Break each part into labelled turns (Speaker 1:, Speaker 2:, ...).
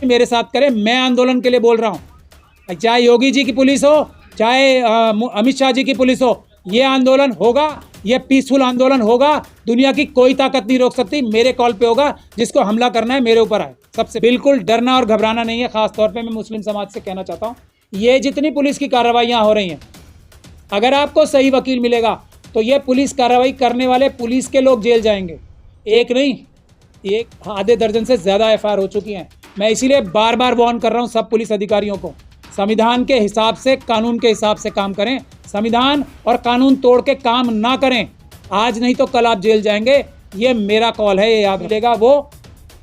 Speaker 1: मेरे साथ करें। मैं आंदोलन के लिए बोल रहा हूं, चाहे योगी जी की पुलिस हो, चाहे अमित शाह जी की पुलिस हो, ये आंदोलन होगा, ये पीसफुल आंदोलन होगा। दुनिया की कोई ताकत नहीं रोक सकती। मेरे कॉल पे होगा, जिसको हमला करना है मेरे ऊपर आए। सबसे बिल्कुल डरना और घबराना नहीं है। खास तौर पे मैं मुस्लिम समाज से कहना चाहता हूँ, ये जितनी पुलिस की कार्रवाइयाँ हो रही हैं, अगर आपको सही वकील मिलेगा तो ये पुलिस कार्रवाई करने वाले पुलिस के लोग जेल जाएंगे। एक नहीं, एक आधे दर्जन से ज़्यादा एफआईआर हो चुकी हैं। मैं इसीलिए बार बार वार्न कर रहा हूँ सब पुलिस अधिकारियों को, संविधान के हिसाब से, कानून के हिसाब से काम करें। संविधान और कानून तोड़ के काम ना करें। आज नहीं तो कल आप जेल जाएंगे। ये मेरा कॉल है, ये याद मिलेगा वो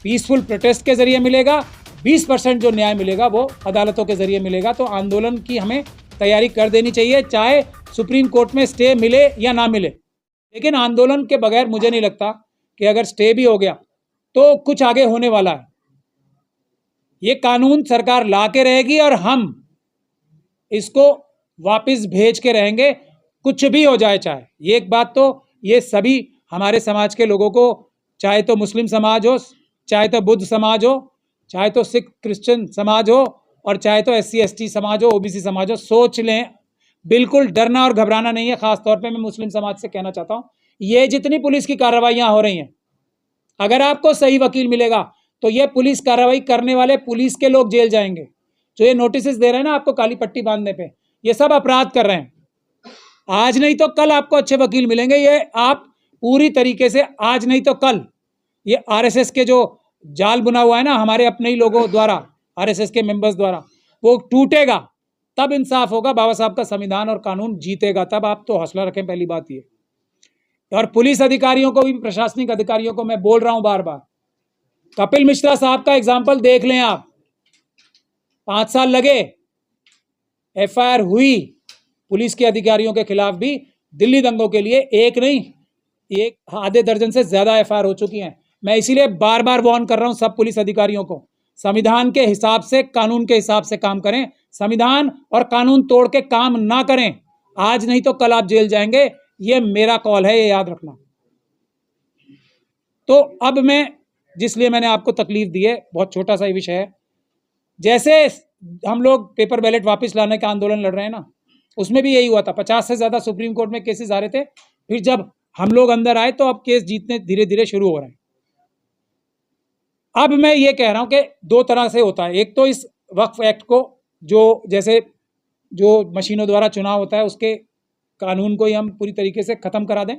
Speaker 1: पीसफुल प्रोटेस्ट के जरिए मिलेगा। 20% जो न्याय मिलेगा वो अदालतों के जरिए मिलेगा। तो आंदोलन की हमें तैयारी कर देनी चाहिए, चाहे सुप्रीम कोर्ट में स्टे मिले या ना मिले। लेकिन आंदोलन के बगैर मुझे नहीं लगता कि अगर स्टे भी हो गया तो कुछ आगे होने वाला है। ये कानून सरकार ला के रहेगी और हम इसको वापस भेज के रहेंगे, कुछ भी हो जाए। चाहे ये एक बात तो ये सभी हमारे समाज के लोगों को, चाहे तो मुस्लिम समाज हो, चाहे तो बुद्ध समाज हो, चाहे तो सिख क्रिश्चियन समाज हो, और चाहे तो SC ST समाज हो, OBC समाज हो, सोच लें। बिल्कुल डरना और घबराना नहीं है। खास तौर पे मैं मुस्लिम समाज से कहना चाहता हूँ, ये जितनी पुलिस की कार्रवाइयाँ हो रही हैं, अगर आपको सही वकील मिलेगा तो ये पुलिस कार्रवाई करने वाले पुलिस के लोग जेल जाएंगे। जो ये नोटिस दे रहे हैं ना आपको काली पट्टी बांधने पे, ये सब अपराध कर रहे हैं। आज नहीं तो कल आपको अच्छे वकील मिलेंगे। ये आप पूरी तरीके से आज नहीं तो कल, ये RSS के जो जाल बुना हुआ है ना हमारे अपने ही लोगों द्वारा, RSS के मेंबर्स द्वारा, वो टूटेगा। तब इंसाफ होगा, बाबा साहब का संविधान और कानून जीतेगा। तब आप तो हौसला रखें, पहली बात ये। और पुलिस अधिकारियों को भी, प्रशासनिक अधिकारियों को मैं बोल रहा हूं बार बार, कपिल मिश्रा साहब का एग्जाम्पल देख लें आप। 5 साल लगे, FIR हुई पुलिस के अधिकारियों के खिलाफ भी। दिल्ली दंगों के लिए एक नहीं, एक आधे दर्जन से ज्यादा FIR हो चुकी हैं। मैं इसीलिए बार बार वार्न कर रहा हूं सब पुलिस अधिकारियों को, संविधान के हिसाब से, कानून के हिसाब से काम करें। संविधान और कानून तोड़ के काम ना करें। आज नहीं तो कल आप जेल जाएंगे। ये मेरा कॉल है, ये याद रखना। तो अब मैं, जिसलिए मैंने आपको तकलीफ दी है, बहुत छोटा सा विषय है। जैसे हम लोग पेपर बैलेट वापस लाने का आंदोलन लड़ रहे हैं ना, उसमें भी यही हुआ था। 50 से ज्यादा सुप्रीम कोर्ट में केसेस आ रहे थे। फिर जब हम लोग अंदर आए तो अब केस जीतने धीरे धीरे शुरू हो रहे हैं। अब मैं ये कह रहा हूं कि 2 तरह से होता है। एक तो इस वक्फ एक्ट को, जो जैसे जो मशीनों द्वारा चुनाव होता है, उसके कानून को ही हम पूरी तरीके से खत्म करा दें।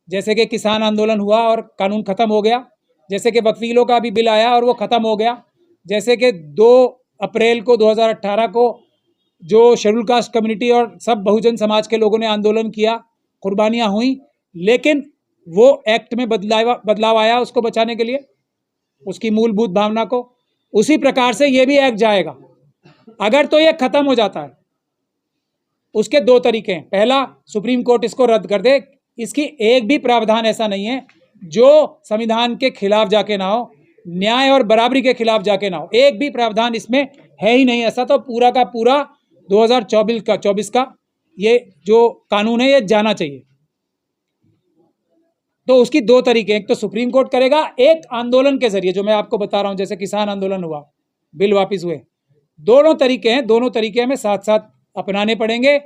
Speaker 1: जैसे कि किसान आंदोलन हुआ और कानून खत्म हो गया। जैसे कि वकीलों का भी बिल आया और वो खत्म हो गया। जैसे कि 2 अप्रैल को 2018 को जो शेड्यूल कास्ट कम्युनिटी और सब बहुजन समाज के लोगों ने आंदोलन किया, कुर्बानियां हुई, लेकिन वो एक्ट में बदलाव आया उसको बचाने के लिए, उसकी मूलभूत भावना को। उसी प्रकार से ये भी एक्ट जाएगा। अगर तो ये खत्म हो जाता है, उसके 2 तरीके हैं। पहला, सुप्रीम कोर्ट इसको रद्द कर दे। इसकी एक भी प्रावधान ऐसा नहीं है जो संविधान के खिलाफ जाके ना हो, न्याय और बराबरी के खिलाफ जाके ना हो। एक भी प्रावधान इसमें है ही नहीं। ऐसा तो पूरा का पूरा 2024 का ये जो कानून है, ये जाना चाहिए। तो उसकी 2 तरीके, एक तो सुप्रीम कोर्ट करेगा, एक आंदोलन के जरिए, जो मैं आपको बता रहा हूं, जैसे किसान आंदोलन हुआ, बिल वापस हुए। दोनों तरीके हैं, दोनों तरीके हमें साथ साथ अपनाने पड़ेंगे।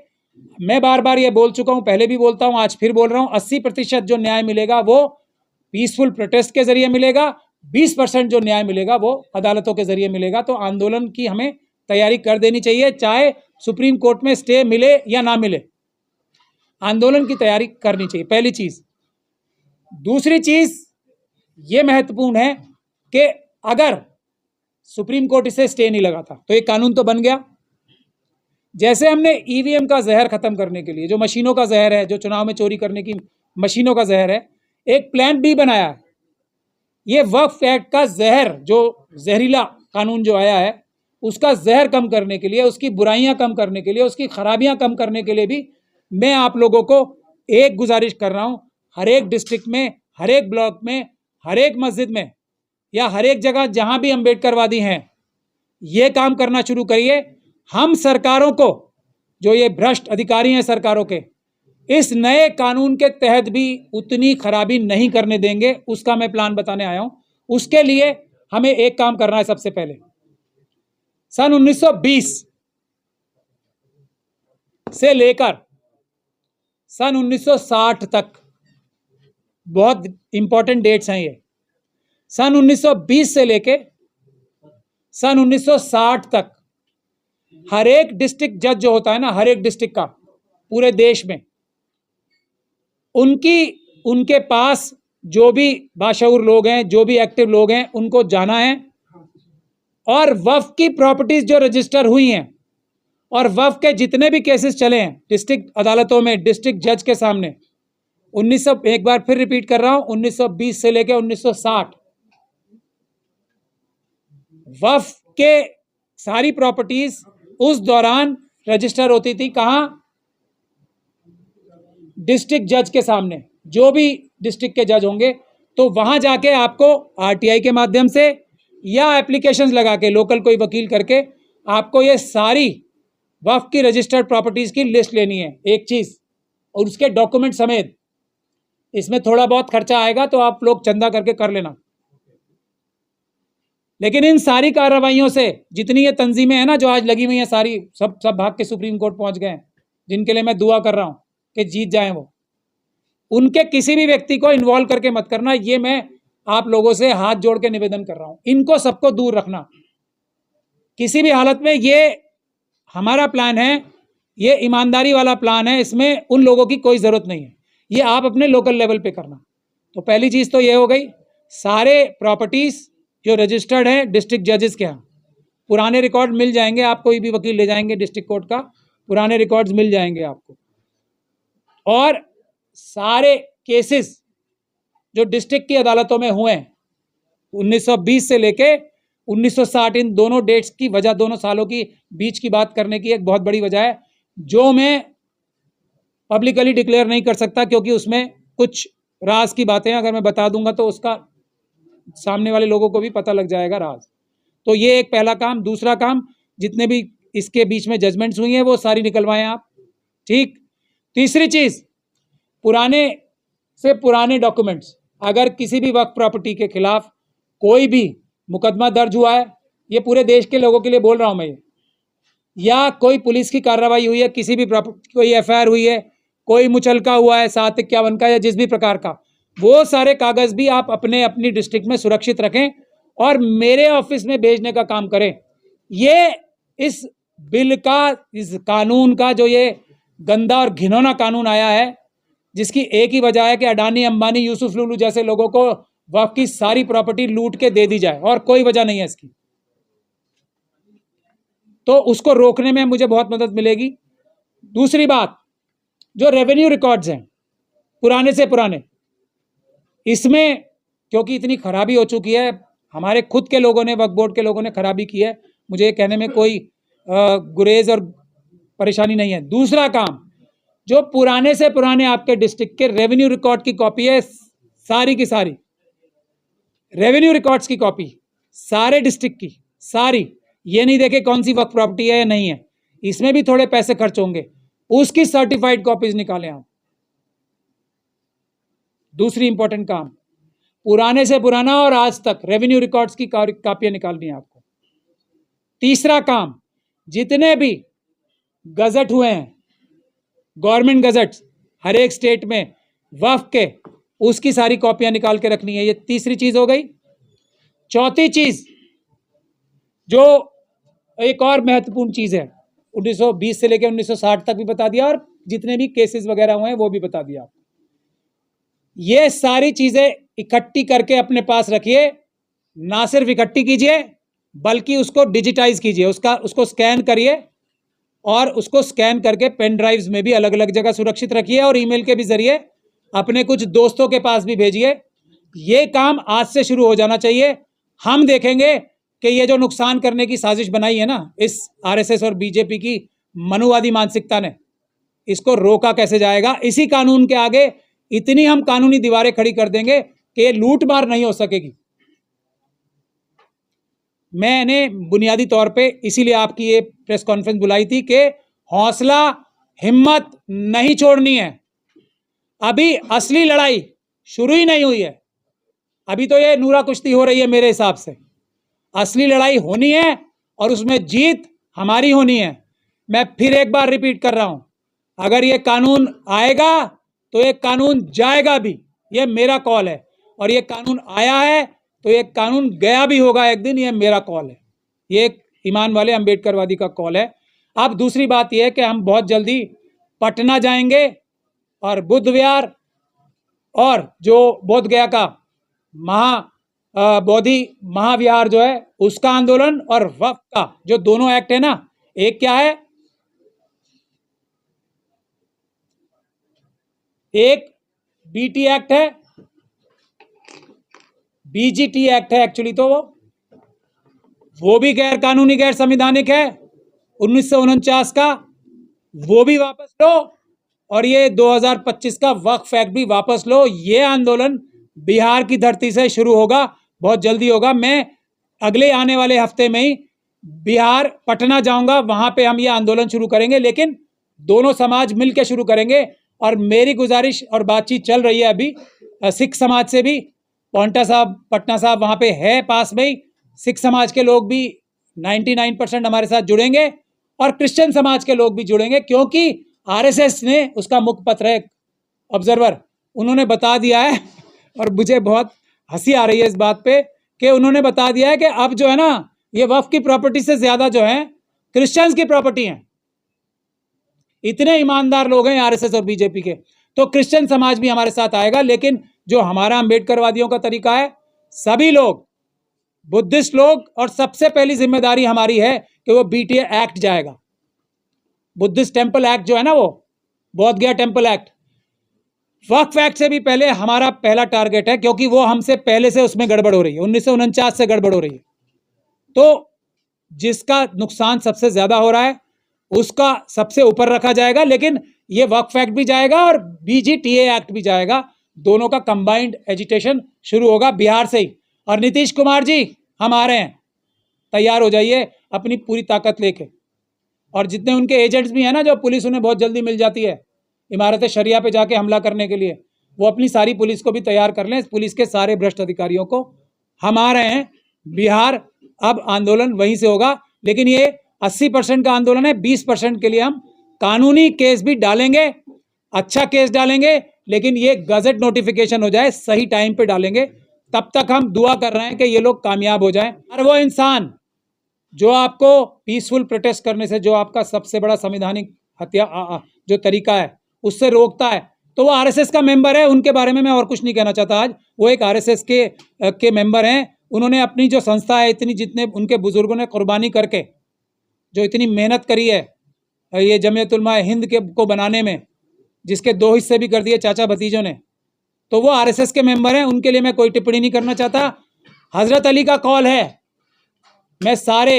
Speaker 1: मैं बार बार ये बोल चुका हूं, पहले भी बोलता हूं, आज फिर बोल रहा हूं, 80% जो न्याय मिलेगा वो पीसफुल प्रोटेस्ट के जरिए मिलेगा। 20% जो न्याय मिलेगा वो अदालतों के जरिए मिलेगा। तो आंदोलन की हमें तैयारी कर देनी चाहिए, चाहे सुप्रीम कोर्ट में स्टे मिले या ना मिले। आंदोलन की तैयारी करनी चाहिए, पहली चीज। दूसरी चीज ये महत्वपूर्ण है कि अगर सुप्रीम कोर्ट इसे स्टे नहीं लगाता तो ये कानून तो बन गया। जैसे हमने EVM का जहर खत्म करने के लिए, जो मशीनों का जहर है, जो चुनाव में चोरी करने की मशीनों का जहर है, एक प्लान B बनाया है। ये वक्फ एक्ट का जहर, जो जहरीला कानून जो आया है, उसका जहर कम करने के लिए, उसकी बुराइयां कम करने के लिए, उसकी खराबियां कम करने के लिए भी मैं आप लोगों को एक गुजारिश कर रहा हूं, हर एक डिस्ट्रिक्ट में, हर एक ब्लॉक में, हर एक मस्जिद में, या हर एक जगह जहां भी अम्बेडकरवादी हैं, ये काम करना शुरू करिए। हम सरकारों को, जो ये भ्रष्ट अधिकारी हैं सरकारों के, इस नए कानून के तहत भी उतनी खराबी नहीं करने देंगे। उसका मैं प्लान बताने आया हूं। उसके लिए हमें एक काम करना है। सबसे पहले सन 1920 से लेकर सन 1960 तक, बहुत इंपॉर्टेंट डेट्स हैं ये, सन 1920 से लेके सन 1960 तक हर एक डिस्ट्रिक्ट जज जो होता है ना, हर एक डिस्ट्रिक्ट का पूरे देश में, उनके पास जो भी बाशऊर लोग हैं, जो भी एक्टिव लोग हैं, उनको जाना है और वक्फ की प्रॉपर्टीज जो रजिस्टर हुई हैं और वक्फ के जितने भी केसेस चले हैं डिस्ट्रिक्ट अदालतों में, डिस्ट्रिक्ट जज के सामने, 1900, एक बार फिर रिपीट कर रहा हूं, 1920 से लेकर 1960 वक्फ के सारी प्रॉपर्टीज उस दौरान रजिस्टर होती थी। कहां? डिस्ट्रिक्ट जज के सामने। जो भी डिस्ट्रिक्ट के जज होंगे तो वहां जाके आपको आरटीआई के माध्यम से या एप्लीकेशंस लगा के, लोकल कोई वकील करके, आपको ये सारी वक्फ की रजिस्टर्ड प्रॉपर्टीज की लिस्ट लेनी है, एक चीज, और उसके डॉक्यूमेंट समेत। इसमें थोड़ा बहुत खर्चा आएगा तो आप लोग चंदा करके कर लेना। लेकिन इन सारी कार्रवाइयों से जितनी ये तंजीमें हैं ना जो आज लगी हुई हैं, सारी सब भाग के सुप्रीम कोर्ट पहुंच गए हैं, जिनके लिए मैं दुआ कर रहा हूं कि जीत जाएं वो, उनके किसी भी व्यक्ति को इन्वॉल्व करके मत करना। ये मैं आप लोगों से हाथ जोड़ के निवेदन कर रहा हूं। इनको सबको दूर रखना किसी भी हालत में। ये हमारा प्लान है, ये ईमानदारी वाला प्लान है, इसमें उन लोगों की कोई जरूरत नहीं है। ये आप अपने लोकल लेवल पे करना। तो पहली चीज तो ये हो गई, सारे प्रॉपर्टीज जो रजिस्टर्ड है डिस्ट्रिक्ट जजेस के यहाँ, पुराने रिकॉर्ड मिल जाएंगे, आप कोई भी वकील ले जाएंगे डिस्ट्रिक्ट कोर्ट का, पुराने रिकॉर्ड्स मिल जाएंगे आपको। और सारे केसेस जो डिस्ट्रिक्ट की अदालतों में हुए हैं 1920 से लेके 1960, इन दोनों डेट्स की वजह, दोनों सालों की बीच की बात करने की एक बहुत बड़ी वजह है, जो मैं पब्लिकली डिक्लेयर नहीं कर सकता क्योंकि उसमें कुछ राज की बातें हैं। अगर मैं बता दूंगा तो उसका सामने वाले लोगों को भी पता लग जाएगा राज। तो ये एक पहला काम। दूसरा काम, जितने भी इसके बीच में जजमेंट्स हुई हैं वो सारी निकलवाएं आप, ठीक। तीसरी चीज, पुराने से पुराने डॉक्यूमेंट्स, अगर किसी भी वक्फ प्रॉपर्टी के खिलाफ कोई भी मुकदमा दर्ज हुआ है, ये पूरे देश के लोगों के लिए बोल रहा हूं मैं ये, या कोई पुलिस की कार्रवाई हुई है, किसी भी प्रॉपर्टी, कोई एफआईआर हुई है, कोई मुचलका हुआ है 751 का या जिस भी प्रकार का, वो सारे कागज भी आप अपने अपनी डिस्ट्रिक्ट में सुरक्षित रखें और मेरे ऑफिस में भेजने का काम करें। ये इस बिल का, इस कानून का, जो ये गंदा और घिनौना कानून आया है, जिसकी एक ही वजह है कि अडानी, अंबानी, यूसुफ लुलू जैसे लोगों को वक्फ की सारी प्रॉपर्टी लूट के दे दी जाए, और कोई वजह नहीं है इसकी। तो उसको रोकने में मुझे बहुत मदद मिलेगी। दूसरी बात, जो रेवेन्यू रिकॉर्ड्स हैं पुराने से पुराने, इसमें क्योंकि इतनी खराबी हो चुकी है, हमारे खुद के लोगों ने, वक्फ बोर्ड के लोगों ने खराबी की है, मुझे ये कहने में कोई गुरेज और परेशानी नहीं है। दूसरा काम, जो पुराने से पुराने आपके डिस्ट्रिक्ट के रेवेन्यू रिकॉर्ड की कॉपी है, सारी की सारी रेवेन्यू रिकॉर्ड्स की कॉपी सारे डिस्ट्रिक्ट की सारी, ये नहीं देखे कौन सी वक्फ प्रॉपर्टी है या नहीं है, इसमें भी थोड़े पैसे खर्च होंगे, उसकी सर्टिफाइड कॉपीज निकालें आप। दूसरी इंपॉर्टेंट काम, पुराने से पुराना और आज तक रेवेन्यू रिकॉर्ड्स की कॉपियां निकालनी है आपको। तीसरा काम, जितने भी गजट हुए हैं, गवर्नमेंट गजट्स हर एक स्टेट में वक्फ के, उसकी सारी कॉपियां निकाल के रखनी है। ये तीसरी चीज हो गई। चौथी चीज, जो एक और महत्वपूर्ण चीज है, 1920 से लेकर 1960 तक भी बता दिया और जितने भी केसेस वगैरह हुए हैं वो भी बता दिया। ये सारी चीजें इकट्ठी करके अपने पास रखिए, ना सिर्फ इकट्ठी कीजिए बल्कि उसको डिजिटाइज कीजिए, उसको स्कैन करिए और उसको स्कैन करके पेन ड्राइव्स में भी अलग अलग जगह सुरक्षित रखिए और ईमेल के भी जरिए अपने कुछ दोस्तों के पास भी भेजिए। ये काम आज से शुरू हो जाना चाहिए। हम देखेंगे कि ये जो नुकसान करने की साजिश बनाई है ना इस आरएसएस और बीजेपी की मनुवादी मानसिकता ने, इसको रोका कैसे जाएगा। इसी कानून के आगे इतनी हम कानूनी दीवारें खड़ी कर देंगे कि ये लूट मार नहीं हो सकेगी। मैंने बुनियादी तौर पे इसीलिए आपकी ये प्रेस कॉन्फ्रेंस बुलाई थी कि हौसला, हिम्मत नहीं छोड़नी है। अभी असली लड़ाई शुरू ही नहीं हुई है, अभी तो ये नूरा कुश्ती हो रही है मेरे हिसाब से। असली लड़ाई होनी है और उसमें जीत हमारी होनी है। मैं फिर एक बार रिपीट कर रहा हूं, अगर ये कानून आएगा तो ये कानून जाएगा भी, ये मेरा कॉल है। और ये कानून आया है तो ये कानून गया भी होगा एक दिन, ये मेरा कॉल है, ये एक ईमान वाले अम्बेडकरवादी का कॉल है। अब दूसरी बात यह है कि हम बहुत जल्दी पटना जाएंगे और बुद्ध विहार और जो बोध गया का बोधि महाविहार जो है उसका आंदोलन और वक्फ का जो दोनों एक्ट है ना, एक क्या है, एक बीटी एक्ट है, बीजीटी एक्ट है एक्चुअली, तो वो भी गैर कानूनी गैर संवैधानिक है 1949 का, वो भी वापस लो। और ये 2025 का वक्फ एक्ट भी वापस लो। ये आंदोलन बिहार की धरती से शुरू होगा, बहुत जल्दी होगा। मैं अगले आने वाले हफ्ते में ही बिहार पटना जाऊंगा, वहां पे हम ये आंदोलन शुरू करेंगे, लेकिन दोनों समाज मिलकर शुरू करेंगे। और मेरी गुजारिश और बातचीत चल रही है अभी सिख समाज से भी, पॉन्टा साहब पटना साहब वहां पे है पास में ही, सिख समाज के लोग भी 99% हमारे साथ जुड़ेंगे और क्रिश्चियन समाज के लोग भी जुड़ेंगे, क्योंकि आरएसएस ने उसका मुखपत्र है ऑब्जर्वर, उन्होंने बता दिया है और मुझे बहुत हंसी आ रही है इस बात पे कि उन्होंने बता दिया है कि अब जो है ना, ये वक्फ की प्रॉपर्टी से ज्यादा जो है क्रिश्चियंस की प्रॉपर्टी है। इतने ईमानदार लोग हैं आरएसएस और बीजेपी के, तो क्रिश्चियन समाज भी हमारे साथ आएगा। लेकिन जो हमारा अम्बेडकरवादियों का तरीका है, सभी लोग, बुद्धिस्ट लोग, और सबसे पहली जिम्मेदारी हमारी है कि वो बीटीए एक्ट जाएगा, बुद्धिस्ट टेम्पल एक्ट जो है ना, वो बोध गया टेम्पल एक्ट। वक्फ एक्ट से भी पहले हमारा पहला टारगेट है, क्योंकि वो हमसे पहले से उसमें गड़बड़ हो रही है, 1949 से गड़बड़ हो रही है। तो जिसका नुकसान सबसे ज्यादा हो रहा है उसका सबसे ऊपर रखा जाएगा, लेकिन ये वक्फ एक्ट भी जाएगा और बीजीटीए एक्ट भी जाएगा, दोनों का कंबाइंड एजिटेशन शुरू होगा बिहार से ही। और नीतीश कुमार जी हम आ रहे हैं, तैयार हो जाइए अपनी पूरी ताकत लेके। और जितने उनके एजेंट्स भी हैं ना, जो पुलिस उन्हें बहुत जल्दी मिल जाती है इमारत शरिया पे जाके हमला करने के लिए, वो अपनी सारी पुलिस को भी तैयार कर लें, पुलिस के सारे भ्रष्ट अधिकारियों को। हम आ रहे हैं बिहार, अब आंदोलन वहीं से होगा, लेकिन ये 80% का आंदोलन है, 20% के लिए हम कानूनी केस भी डालेंगे, अच्छा केस डालेंगे, लेकिन ये गजट नोटिफिकेशन हो जाए, सही टाइम पे डालेंगे। तब तक हम दुआ कर रहे हैं कि ये लोग कामयाब हो जाएं। और वो इंसान जो आपको पीसफुल प्रोटेस्ट करने से, जो आपका सबसे बड़ा संवैधानिक जो तरीका है उससे रोकता है, तो वो आरएसएस का मेंबर है। उनके बारे में मैं और कुछ नहीं कहना चाहता आज, वो एक आरएसएस के मेंबर हैं। उन्होंने अपनी जो संस्था है, इतनी जितने उनके बुजुर्गों ने कुर्बानी करके जो इतनी मेहनत करी है ये जमीयत उलमा हिंद को बनाने में, जिसके 2 हिस्से भी कर दिए चाचा भतीजों ने, तो वो आरएसएस के मेंबर हैं। उनके लिए मैं कोई टिप्पणी नहीं करना चाहता। हजरत अली का कॉल है, मैं सारे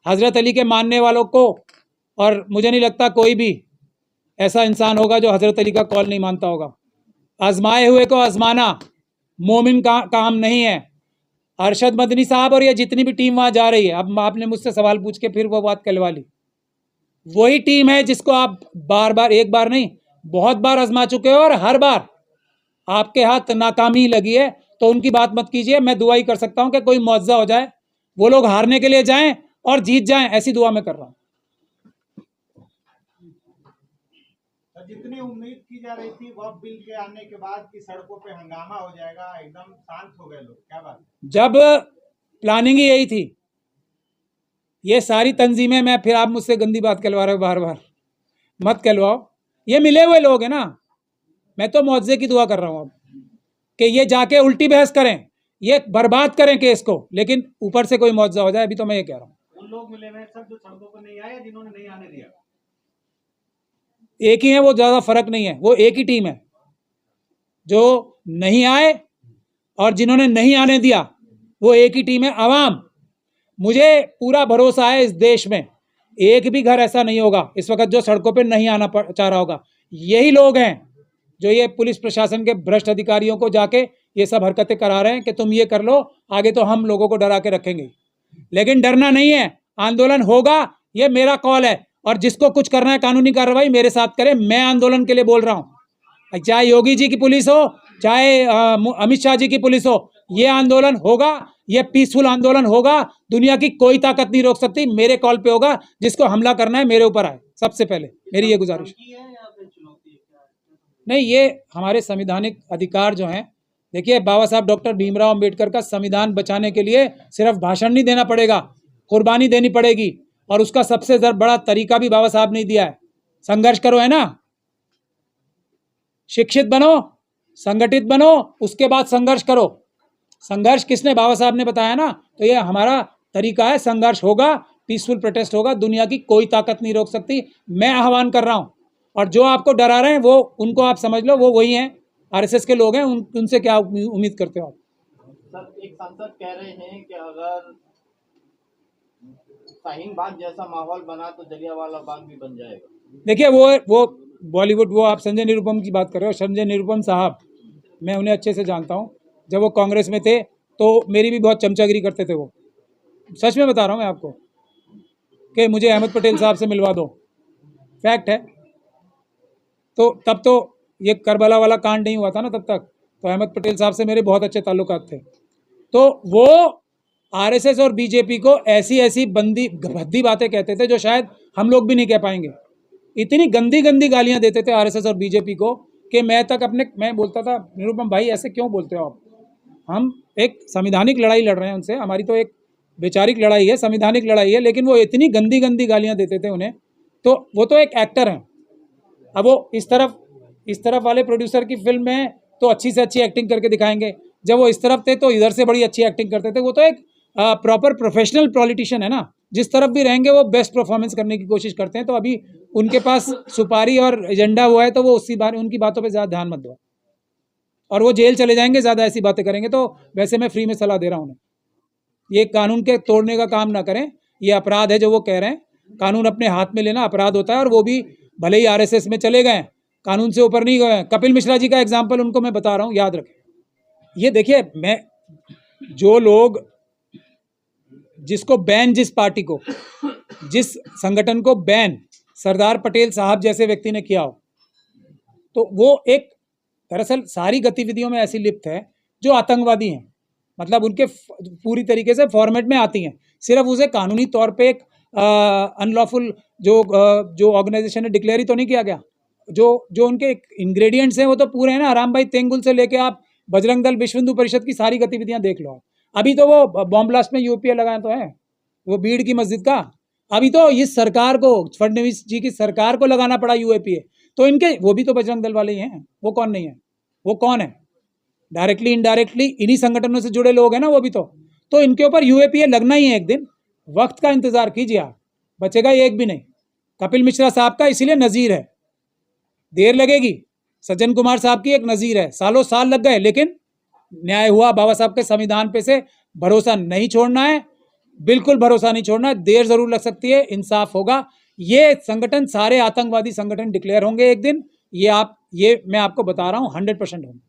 Speaker 1: हजरत अली के मानने वालों को, और मुझे नहीं लगता कोई भी ऐसा इंसान होगा जो हजरत अली का कॉल नहीं मानता होगा। आजमाए हुए को आजमाना मोमिन का काम नहीं है। अरशद मदनी साहब और ये जितनी भी टीम वहां जा रही है, अब आपने मुझसे सवाल पूछ के फिर वो बात कहलवा ली, वही टीम है जिसको आप बार बार, एक बार नहीं बहुत बार आजमा चुके हो और हर बार आपके हाथ नाकामी लगी है। तो उनकी बात मत कीजिए। मैं दुआ ही कर सकता हूं कि कोई मुआवजा हो जाए, वो लोग हारने के लिए जाएं और जीत जाएं, ऐसी दुआ मैं कर रहा हूं।
Speaker 2: जितनी उम्मीद की जा रही थी वक्फ बिल के आने के बाद कि सड़कों पे हंगामा हो जाएगा, एकदम शांत हो गए लोग, क्या बात?
Speaker 1: जब प्लानिंग ही यही थी, ये सारी तंजीमें, मैं फिर आप मुझसे गंदी बात कहलवा रहे हो, बार बार मत कहलवाओ। ये मिले हुए लोग हैं ना, मैं तो मुआवजे की दुआ कर रहा हूं अब कि ये जाके उल्टी बहस करें, ये बर्बाद करें केस को, लेकिन ऊपर से कोई मुआवजा हो जाए। अभी तो मैं ये कह रहा हूं,
Speaker 2: उन लोग मिले हुए सब जो सड़कों पर नहीं आए, जिन्होंने नहीं आने दिया,
Speaker 1: एक ही है, वो ज्यादा फर्क नहीं है, वो एक ही टीम है। जो नहीं आए और जिन्होंने नहीं आने दिया, वो एक ही टीम है, अवाम। मुझे पूरा भरोसा है इस देश में एक भी घर ऐसा नहीं होगा इस वक्त जो सड़कों पे नहीं आना चाह रहा होगा। यही लोग हैं जो ये पुलिस प्रशासन के भ्रष्ट अधिकारियों को जाके ये सब हरकतें करा रहे हैं कि तुम ये कर लो, आगे तो हम लोगों को डरा के रखेंगे। लेकिन डरना नहीं है, आंदोलन होगा, ये मेरा कॉल है। और जिसको कुछ करना है कानूनी कार्रवाई मेरे साथ करे, मैं आंदोलन के लिए बोल रहा हूं। चाहे योगी जी की पुलिस हो, चाहे अमित शाह जी की पुलिस हो, ये आंदोलन होगा, ये पीसफुल आंदोलन होगा, दुनिया की कोई ताकत नहीं रोक सकती। मेरे कॉल पे होगा, जिसको हमला करना है मेरे ऊपर आए। सबसे पहले मेरी ये गुजारिश नहीं, ये हमारे संविधानिक अधिकार जो हैं, देखिए बाबा साहब डॉक्टर भीमराव अंबेडकर का संविधान बचाने के लिए सिर्फ भाषण नहीं देना पड़ेगा, कुर्बानी देनी पड़ेगी। और उसका सबसे बड़ा तरीका भी बाबा साहब ने दिया है, संघर्ष करो, है ना। शिक्षित बनो, संगठित बनो, उसके बाद संघर्ष करो। संघर्ष किसने, बाबा साहब ने बताया ना। तो ये हमारा तरीका है, संघर्ष होगा, पीसफुल प्रोटेस्ट होगा, दुनिया की कोई ताकत नहीं रोक सकती। मैं आह्वान कर रहा हूं, और जो आपको डरा रहे हैं वो उनको आप समझ लो, वो वही हैं, आरएसएस के लोग हैं। उनसे क्या उम्मीद करते हो आप?
Speaker 3: सर, एक सांसद कह रहे हैं कि अगर शाहीन बाग जैसा माहौल बना तो जलियांवाला बाग भी बन जाएगा।
Speaker 1: देखिए वो बॉलीवुड, वो आप संजय निरुपम की बात कर रहे हो। संजय निरुपम साहब, मैं उन्हें अच्छे से जानता हूँ। जब वो कांग्रेस में थे तो मेरी भी बहुत चमचागिरी करते थे वो। सच में बता रहा हूँ मैं आपको कि मुझे अहमद पटेल साहब से मिलवा दो, फैक्ट है। तो तब तो ये करबला वाला कांड नहीं हुआ था ना तब तक, तो अहमद पटेल साहब से मेरे बहुत अच्छे ताल्लुकात थे। तो वो आरएसएस और बीजेपी को ऐसी ऐसी भद्दी बातें कहते थे जो शायद हम लोग भी नहीं कह पाएंगे। इतनी गंदी गंदी गालियां देते थे आरएसएस और बीजेपी को कि मैं बोलता था, निरुपम भाई ऐसे क्यों बोलते हो आप? हम एक संवैधानिक लड़ाई लड़ रहे हैं उनसे, हमारी तो एक वैचारिक लड़ाई है, संवैधानिक लड़ाई है, लेकिन वो इतनी गंदी गंदी गालियां देते थे उन्हें। तो वो तो एक एक्टर हैं। अब वो इस तरफ वाले प्रोड्यूसर की फिल्म में तो अच्छी से अच्छी एक्टिंग करके दिखाएंगे, जब वो इस तरफ थे तो इधर से बड़ी अच्छी एक्टिंग करते थे। वो तो एक प्रॉपर प्रोफेशनल पॉलिटिशियन है ना, जिस तरफ भी रहेंगे वो बेस्ट परफॉर्मेंस करने की कोशिश करते हैं। तो अभी उनके पास सुपारी और एजेंडा हुआ है, तो वो उनकी बातों पे ज़्यादा ध्यान मत दो, और वो जेल चले जाएंगे ज़्यादा ऐसी बातें करेंगे। तो वैसे मैं फ्री में सलाह दे रहा हूँ उन्हें, ये कानून के तोड़ने का काम ना करें, ये अपराध है जो वो कह रहे हैं। कानून अपने हाथ में लेना अपराध होता है, और वो भी भले ही आरएसएस में चले गए, कानून से ऊपर नहीं गए। कपिल मिश्रा जी का एग्जाम्पल उनको मैं बता रहा हूँ, याद रखें। ये देखिए, मैं जो लोग जिसको बैन, जिस पार्टी को, जिस संगठन को बैन सरदार पटेल साहब जैसे व्यक्ति ने किया हो, तो वो एक दरअसल सारी गतिविधियों में ऐसी लिप्त है जो आतंकवादी हैं। मतलब उनके पूरी तरीके से फॉर्मेट में आती हैं, सिर्फ उसे कानूनी तौर पे एक अनलॉफुल जो ऑर्गेनाइजेशन ने डिक्लेयर ही तो नहीं किया गया। जो उनके इंग्रेडिएंट्स हैं वो तो पूरे हैं ना। राम भाई तेंगुल से लेके आप बजरंग दल, विश्व हिंदू परिषद की सारी गतिविधियां देख लो। अभी तो वो बॉम्ब ब्लास्ट में यूपीए लगाए तो है, वो भीड़ की मस्जिद का। अभी तो इस सरकार को, फडणवीस जी की सरकार को लगाना पड़ा यूएपीए। तो इनके, वो भी तो बजरंग दल वाले ही हैं, वो कौन नहीं है? वो कौन है? डायरेक्टली इनडायरेक्टली इन्हीं संगठनों से जुड़े लोग हैं ना वो भी। तो इनके ऊपर यूएपीए लगना ही है एक दिन। वक्त का इंतजार कीजिए आप, बचेगा एक भी नहीं। कपिल मिश्रा साहब का इसीलिए नज़ीर है, देर लगेगी। सज्जन कुमार साहब की एक नज़ीर है, सालों साल लग गए, लेकिन न्याय हुआ। बाबा साहब के संविधान पे से भरोसा नहीं छोड़ना है, बिल्कुल भरोसा नहीं छोड़ना है। देर जरूर लग सकती है, इंसाफ होगा। ये संगठन सारे आतंकवादी संगठन डिक्लेयर होंगे एक दिन, ये मैं आपको बता रहा हूँ, 100% होंगे।